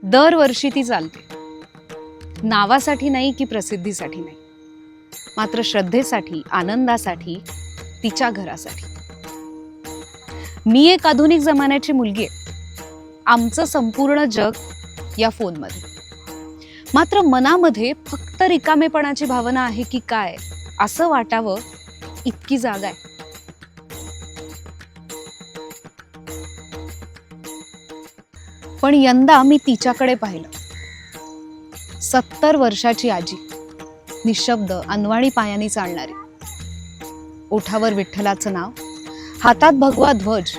दरवर्षी ती चालते, नावासाठी नाही की प्रसिद्धीसाठी नाही, मात्र श्रद्धेसाठी, आनंदासाठी, तिच्या घरासाठी. मी एक आधुनिक जमान्याची मुलगी आहे. आमचं संपूर्ण जग या फोनमध्ये, मात्र मनामध्ये फक्त रिकामेपणाची भावना आहे की काय असं वाटावं इतकी जागा आहे. पण यंदा मी तिच्याकडे पाहिलं. 70 वर्षाची आजी, निशब्द, अनवाणी पायांनी चालणारी, ओठावर विठ्ठलाचं नाव, हातात भगवा ध्वज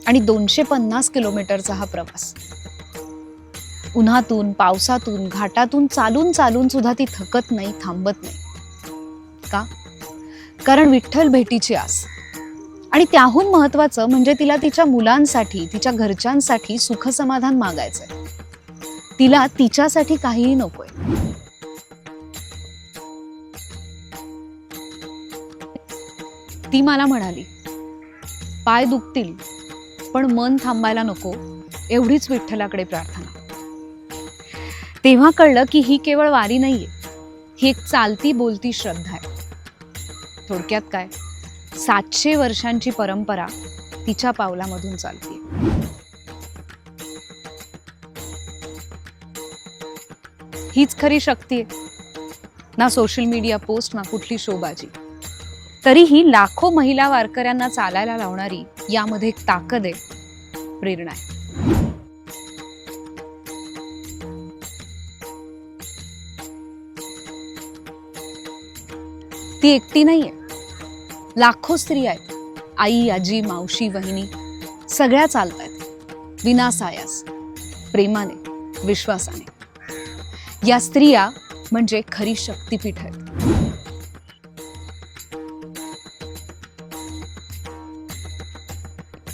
आणि 250 किलोमीटरचा हा प्रवास. उन्हातून, पावसातून, घाटातून चालून चालून सुद्धा ती थकत नाही, थांबत नाही. का? कारण विठ्ठल भेटीची आस. आणि त्याहून महत्वाचं म्हणजे तिला तिच्या मुलांसाठी, तिच्या घरच्यांसाठी सुखसमाधान मागायचंय. तिला तिच्यासाठी काहीही नकोय. ती मला म्हणाली, पाय दुखतील पण मन थांबायला नको, एवढीच विठ्ठलाकडे प्रार्थना. तेव्हा कळलं की ही केवळ वारी नाहीये, ही एक चालती बोलती श्रद्धा आहे. थोडक्यात काय, 700 वर्षांची परंपरा तिच्या पावलामधून चालते. हीच खरी शक्ती आहे. ना सोशल मीडिया पोस्ट, ना कुठली शोबाजी. तरीही लाखो महिला वारकऱ्यांना चालायला लावणारी यामध्ये एक ताकद आहे, प्रेरणा आहे. ती एकटी नाहीये, लाखो स्त्रिया आहेत. आई, आजी, मावशी, वहिनी सगळ्या चालतायत विनासायास, प्रेमाने, विश्वासाने. या स्त्रिया म्हणजे खरी शक्तिपीठ आहेत.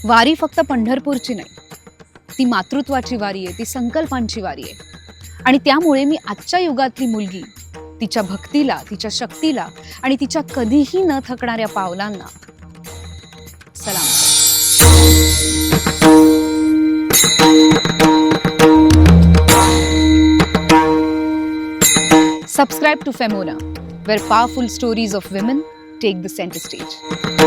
वारी फक्त पंढरपूरची नाही, ती मातृत्वाची वारी आहे, ती संकल्पांची वारी आहे. आणि त्यामुळे मी आजच्या युगातली मुलगी, तिच्या भक्तीला, तिच्या शक्तीला आणि तिच्या कधीही न थकणाऱ्या पावलांना सलाम. Subscribe to Femona, where powerful stories of women take the center stage.